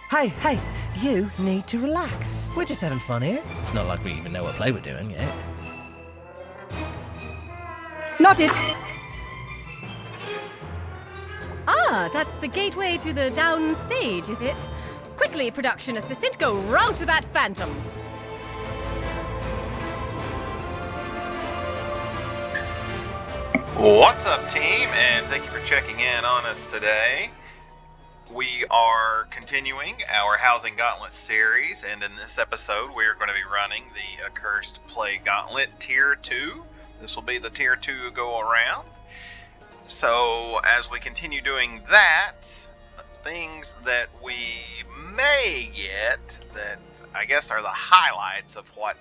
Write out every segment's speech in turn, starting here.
Hey, you need to relax. We're just having fun here. It's not like we even know what play we're doing yet. Noted! Ah, that's the gateway to the down stage, is it? Quickly, production assistant, go rout that phantom. What's up, team, and thank you for checking in on us today. We are continuing our Housing Gauntlet series, and in this episode we are going to be running the Accursed Play Gauntlet Tier 2. This will be the Tier 2 go around. So as we continue doing that, things that we may get that I guess are the highlights of what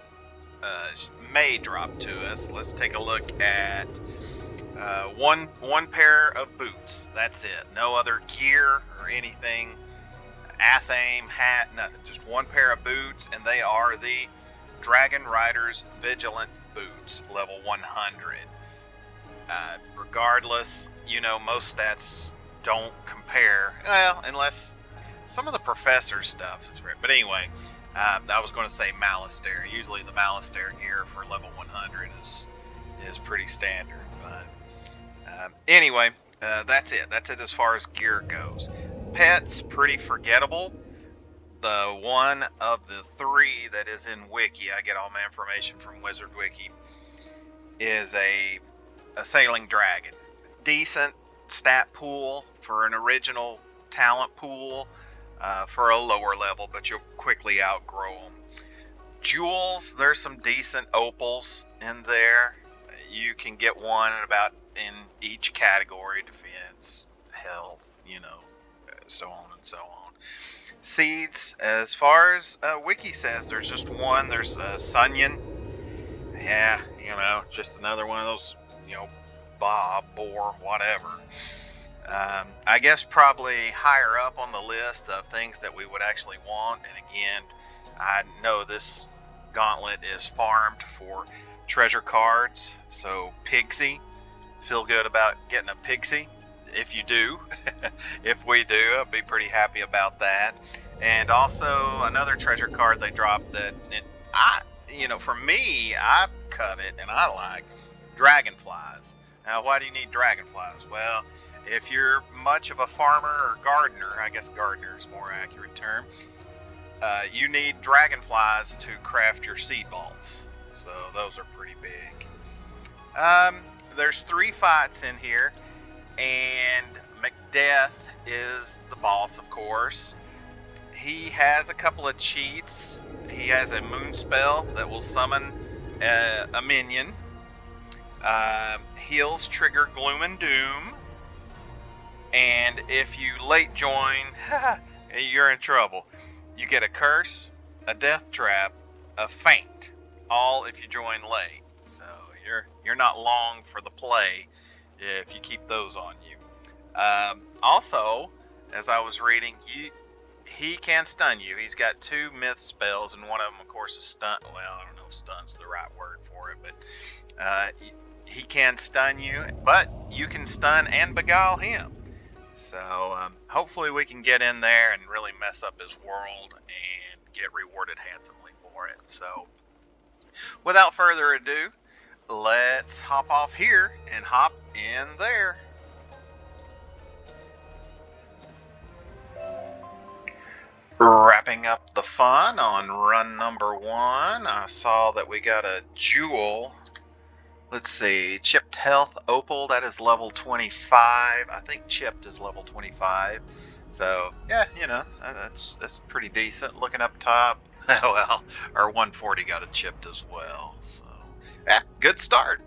may drop to us. Let's take a look at one pair of boots. That's it. No other gear or anything. Athame, hat, nothing. Just one pair of boots, and they are the Dragon Riders Vigilant Boots, level 100. Regardless, you know, most stats don't compare. Well, unless some of the professor stuff is rare. But anyway, I was going to say Malastare. Usually the Malastare gear for level 100 is pretty standard. But anyway, that's it. That's it as far as gear goes. Pets, pretty forgettable. The one of the three that is in Wiki, I get all my information from Wizard Wiki, is a sailing dragon. Decent stat pool for an original talent pool for a lower level, but you'll quickly outgrow them. Jewels, there's some decent opals in there. You can get one in each category: defense, health, so on and so on. Seeds, as far as Wiki says, there's just one. There's Sunyan. Yeah, just another one of those, Bob, Boar, whatever. I guess probably higher up on the list of things that we would actually want. And again, I know this gauntlet is farmed for treasure cards. So Pixie, feel good about getting a Pixie. If you do, if we do, I'll be pretty happy about that. And also another treasure card they dropped that for me, I covet and I like dragonflies. Now, why do you need dragonflies? Well, if you're much of a farmer or gardener, I guess gardener is a more accurate term, you need dragonflies to craft your seed vaults. So those are pretty big. There's 3 fights in here, and MacDeath is the boss, of course. He has a couple of cheats. He has a moon spell that will summon a minion. Heals trigger Gloom and Doom. And if you late join, you're in trouble. You get a curse, a death trap, a feint, all if you join late. So you're not long for the play if you keep those on you. Also, as I was reading, he can stun you. He's got 2 myth spells, and one of them, of course, is stun. Well, I don't know if stun's the right word for it, but he can stun you, but you can stun and beguile him. So hopefully we can get in there and really mess up his world and get rewarded handsomely for it. So without further ado, let's hop off here and hop in there. Wrapping up the fun on run number 1, I saw that we got a jewel. Let's see, Chipped Health Opal, that is level 25. I think Chipped is level 25. So, yeah, that's pretty decent. Looking up top, well, our 140 got a Chipped as well. So, yeah, good start.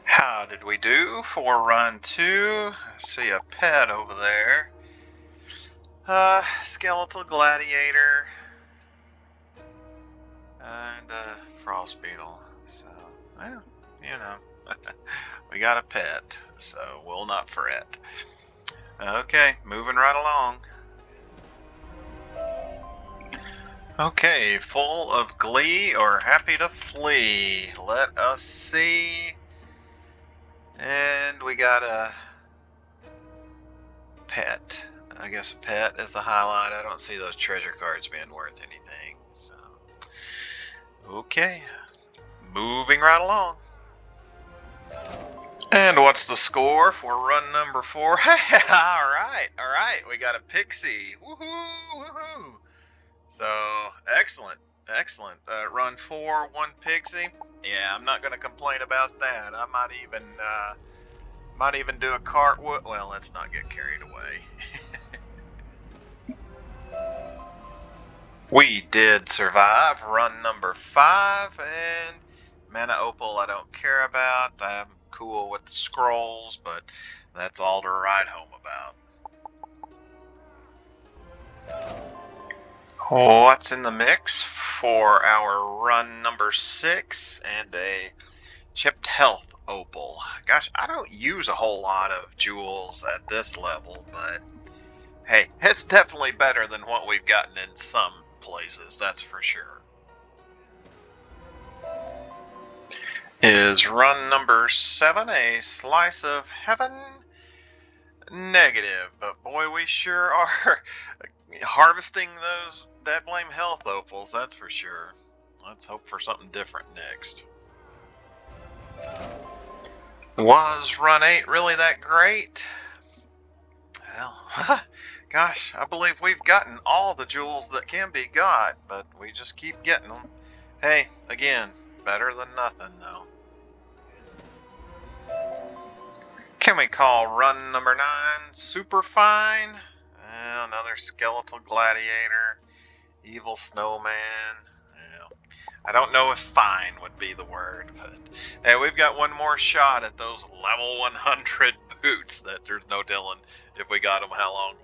How did we do for run 2? I see a pet over there. Skeletal Gladiator. And Frost Beetle. So, well, we got a pet, so we'll not fret. Okay, moving right along. Okay, full of glee or happy to flee. Let us see. And we got a pet. I guess a pet is the highlight. I don't see those treasure cards being worth anything. So, okay, moving right along. And what's the score for run number 4? all right. We got a pixie. Woohoo, woohoo. So, excellent. Run 4, 1 pixie. Yeah, I'm not going to complain about that. I might even do a cartwheel. Well, let's not get carried away. We did survive run number 5, and mana opal I don't care about. I'm cool with the scrolls, but that's all to write home about. What's in the mix for our run number 6 and a chipped health opal? Gosh, I don't use a whole lot of jewels at this level, but hey, it's definitely better than what we've gotten in some places, that's for sure. Is run number 7 a slice of heaven? Negative, but boy, we sure are harvesting those dead blame health opals, that's for sure. Let's hope for something different next. Was run 8 really that great? Well, gosh, I believe we've gotten all the jewels that can be got, but we just keep getting them. Hey, again, better than nothing, though. Can we call run number 9 super fine? Another skeletal gladiator, evil snowman. I don't know if fine would be the word, but hey, we've got one more shot at those level 100 boots that there's no telling if we got them how long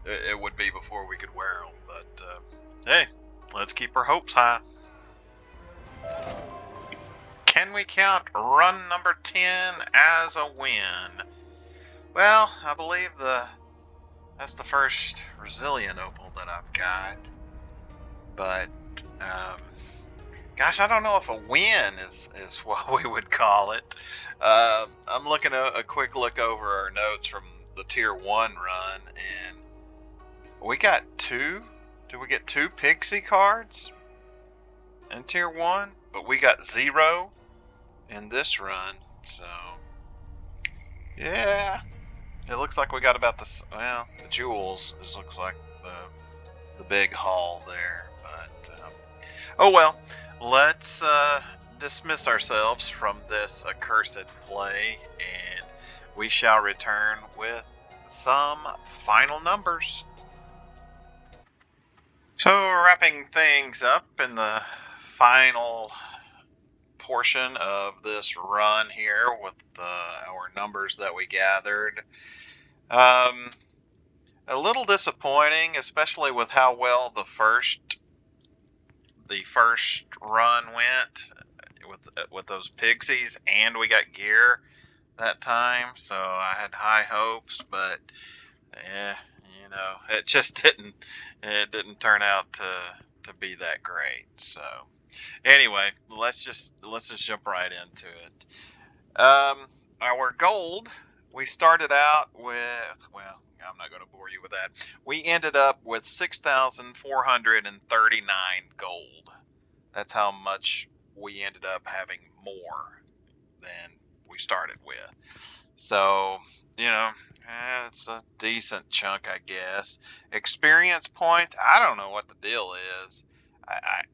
it would be before we could wear them. But hey, let's keep our hopes high. Can we count run number 10 as a win? Well, I believe that's the first resilient opal that I've got. But gosh, I don't know if a win is what we would call it. I'm looking a quick look over our notes from the tier 1 run, and we got 2. Did we get 2 pixie cards in tier 1? But we got 0 in this run. So yeah, it looks like we got about the jewels. It looks like the big haul there. But oh well. Let's dismiss ourselves from this accursed play, and we shall return with some final numbers. So, wrapping things up in the final portion of this run here with our numbers that we gathered. A little disappointing, especially with how well the first run went with those pixies, and we got gear that time, so I had high hopes, but it just didn't turn out to be that great. So anyway, let's just jump right into it. Our gold, we started out with, well, I'm not going to bore you with that. We ended up with 6,439 gold. That's how much we ended up having more than we started with. So, it's a decent chunk, I guess. Experience points, I don't know what the deal is. I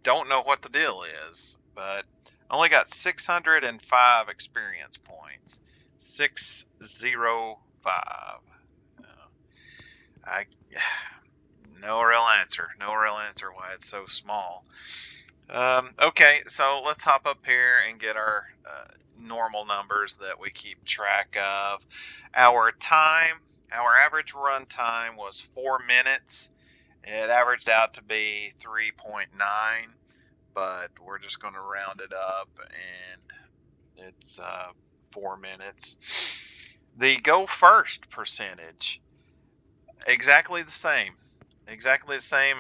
don't know what the deal is, but only got 605 experience points. 605. No real answer. No real answer why it's so small. Okay, so let's hop up here and get our normal numbers that we keep track of. Our average run time was 4 minutes. It averaged out to be 3.9, but we're just going to round it up, and it's 4 minutes. The go first percentage, exactly the same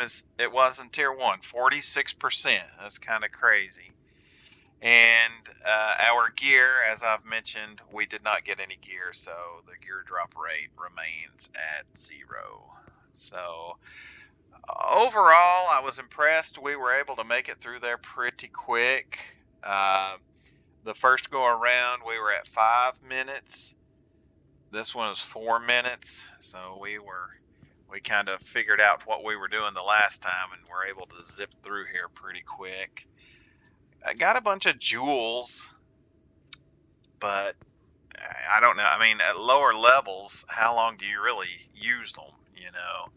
as it was in tier 1, 46%. That's kind of crazy. And our gear, as I've mentioned, we did not get any gear, so the gear drop rate remains at 0. So overall, I was impressed. We were able to make it through there pretty quick. The first go around, we were at 5 minutes. This one was 4 minutes, so we kind of figured out what we were doing the last time, and we're able to zip through here pretty quick. I got a bunch of jewels, but I don't know. I mean, at lower levels, how long do you really use them? You know.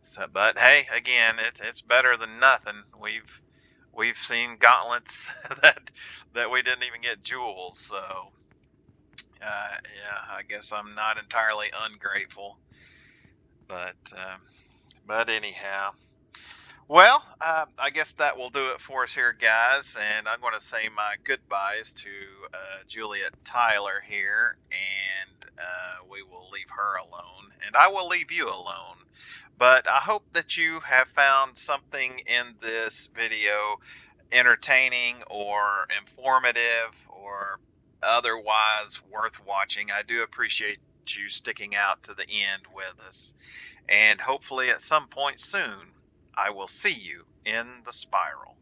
So, but hey, again, it's better than nothing. We've seen gauntlets that we didn't even get jewels. So, yeah, I guess I'm not entirely ungrateful. But anyhow. Well, I guess that will do it for us here, guys. And I'm going to say my goodbyes to Juliet Tyler here, and we will leave her alone. And I will leave you alone. But I hope that you have found something in this video entertaining or informative or otherwise worth watching. I do appreciate you sticking out to the end with us. And hopefully at some point soon, I will see you in the spiral.